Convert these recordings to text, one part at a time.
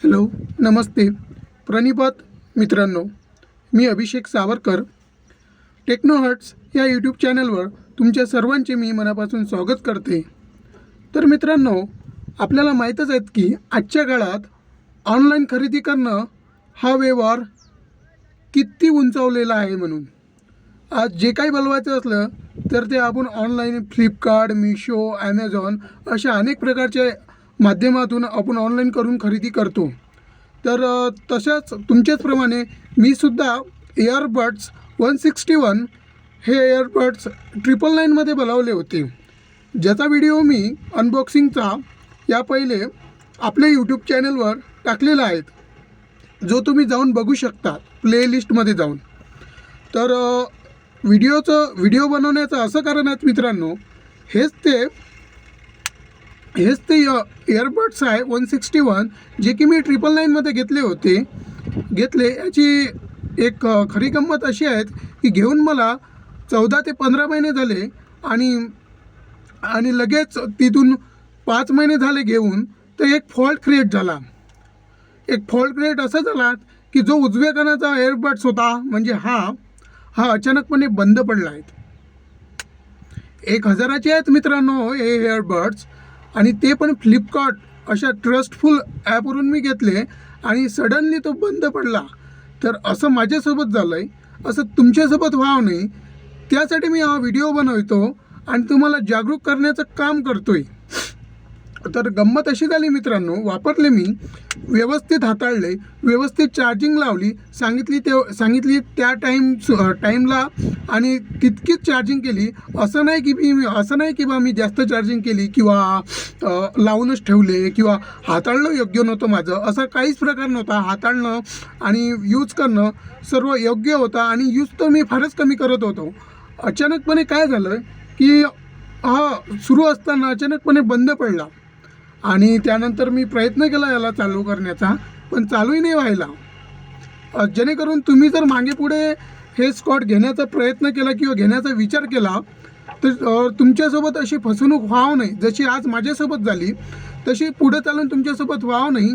Hello, नमस्ते. प्रणिपात मित्रांनो, मी अभिषेक सावरकर. टेक्नोहर्ट्स या YouTube चॅनलवर तुमच्या सर्वांचे मी मनापासून स्वागत करते. तर मित्रांनो, आपल्याला माहीतच आहेत की आजच्या काळात ऑनलाईन खरेदी करणं हा व्यवहार किती उंचावलेला आहे. म्हणून आज जे काही बोलवायचं असलं तर ते आपण ऑनलाईन फ्लिपकार्ट, मिशो, ॲमेझॉन अशा अनेक प्रकारच्या माध्यमातून आपण ऑनलाईन करून खरेदी करतो. तर तशाच तुमच्याचप्रमाणे मी सुद्धा एअरबड्स 161 हे एअरबड्स 999मध्ये बोलावले होते, ज्याचा व्हिडिओ मी अनबॉक्सिंगचा या पहिले आपल्या यूट्यूब चॅनलवर टाकलेला आहे, जो तुम्ही जाऊन बघू शकता प्लेलिस्टमध्ये जाऊन. तर व्हिडिओ बनवण्याचं असं कारण आहे मित्रांनो, हेच ते एअरबड्स आहे 161 जे की मी 999मध्ये घेतले. याची एक खरी गंमत अशी आहे की घेऊन मला 14 ते 15 महिने झाले आणि लगेच तिथून 5 महिने झाले घेऊन, तर एक फॉल्ट क्रिएट असा झाला की जो उजव्या कानाचा एअरबड्स होता, म्हणजे हा अचानकपणे बंद पडला आहे. 1000चे आहेत मित्रांनो हे एअरबड्स, आणि ते पण फ्लिपकार्ट अशा ट्रस्टफुल ॲपवरून मी घेतले आणि सडनली तो बंद पडला. तर असं माझ्यासोबत झालं आहे, असं तुमच्यासोबत व्हावं नाही त्यासाठी मी हा व्हिडिओ बनवतो आणि तुम्हाला जागरूक करण्याचं काम करतो आहे. तर गंमत अशी झाली मित्रांनो, वापरले मी, व्यवस्थित हाताळले, व्यवस्थित चार्जिंग लावली, सांगितली त्या टाईमला आणि तितकीच चार्जिंग केली. असं नाही की बा मी जास्त चार्जिंग केली किंवा लावूनच ठेवले किंवा हाताळणं योग्य नव्हतं माझं, असा काहीच प्रकार नव्हता. हाताळणं आणि यूज करणं सर्व योग्य होतं आणि यूज तर मी फारच कमी करत होतो. अचानकपणे काय झालं की सुरू असताना अचानकपणे बंद पडला आणि त्यानंतर मी प्रयत्न केला याला चालू करण्याचा, पण चालूही नाही व्हायला. जेणेकरून तुम्ही जर मागे पुढे हे स्कॉट घेण्याचा प्रयत्न केला किंवा घेण्याचा विचार केला तर तुमच्यासोबत अशी फसवणूक व्हावं नाही, जशी आज माझ्यासोबत झाली तशी पुढे चालून तुमच्यासोबत व्हावं नाही,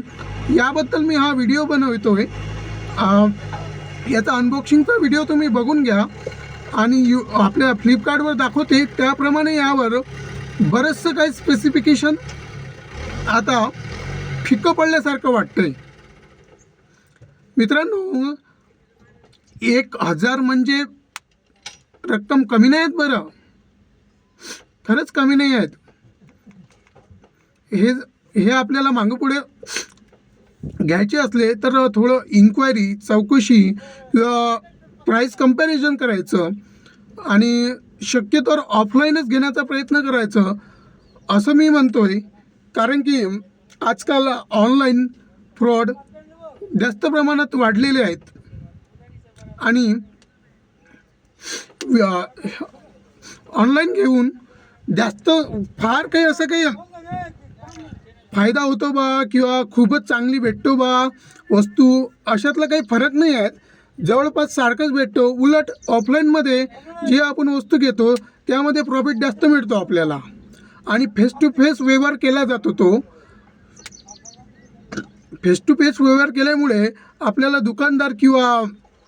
याबद्दल मी हा व्हिडिओ बनवतो आहे. याचा अनबॉक्सिंगचा व्हिडिओ तुम्ही बघून घ्या आणि आपल्या फ्लिपकार्टवर दाखवते त्याप्रमाणे यावर बरंचसं काही स्पेसिफिकेशन आता फिक्कं पडल्यासारखं वाटतंय मित्रांनो. 1000 म्हणजे रक्कम कमी नाही आहेत, बरं, खरंच कमी नाही आहेत. हे आपल्याला मागं पुढे घ्यायचे असले तर थोडं इन्क्वायरी, चौकशी किंवा प्राईस कंपॅरिझन करायचं आणि शक्यतोवर ऑफलाईनच घेण्याचा प्रयत्न करायचं असं मी म्हणतो आहे. कारण की आजकाल ऑनलाईन फ्रॉड जास्त प्रमाणात वाढलेले आहेत आणि ऑनलाईन घेऊन फार काही असं काही फायदा होतो बा किंवा खूपच चांगली भेटतो बा वस्तू, अशातला काही फरक नाही आहेत. जवळपास सारखंच भेटतो. उलट ऑफलाईनमध्ये जे आपण वस्तू घेतो त्यामध्ये प्रॉफिट जास्त मिळतो आपल्याला आणि फेस टू फेस व्यवहार केला जातो. तो फेस टू फेस व्यवहार केल्यामुळे आपल्याला दुकानदार किंवा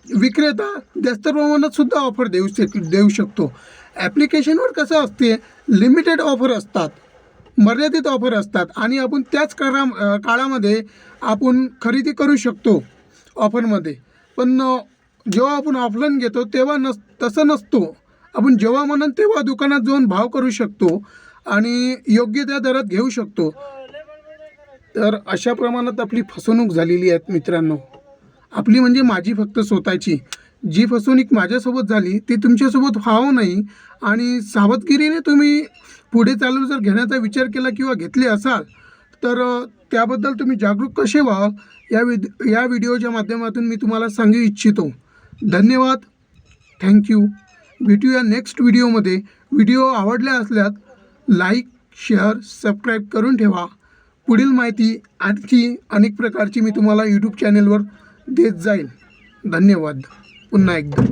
विक्रेता जास्त प्रमाणात सुद्धा ऑफर देऊ शकतो. ॲप्लिकेशनवर कसं असते, लिमिटेड ऑफर असतात, मर्यादित ऑफर असतात आणि आपण त्याच काळामध्ये आपण खरेदी करू शकतो ऑफरमध्ये. पण जेव्हा आपण ऑफलाईन घेतो तेव्हा तसं नसतो. आपण जेव्हा म्हणून तेव्हा दुकानात जाऊन भाव करू शकतो आणि योग्य त्या दरात घेऊ शकतो. तर अशा प्रमाणात आपली फसवणूक झालेली आहे मित्रांनो. आपली म्हणजे माझी फक्त स्वतःची. जी फसवणूक माझ्यासोबत झाली ती तुमच्यासोबत व्हावं नाही आणि सावधगिरीने तुम्ही पुढे चालून जर घेण्याचा विचार केला किंवा घेतले असाल तर त्याबद्दल तुम्ही जागरूक कसे व्हाल या व्हिडिओच्या माध्यमातून मी तुम्हाला सांगू इच्छितो. धन्यवाद, थँक्यू. भेटूया नेक्स्ट व्हिडिओमध्ये. व्हिडिओ आवडल्या असल्यास लाईक, शेअर, सबस्क्राईब करून ठेवा. पुढील माहिती आणखी अनेक प्रकारची मी तुम्हाला यूट्यूब चॅनलवर देत जाईल. धन्यवाद पुन्हा एकदा.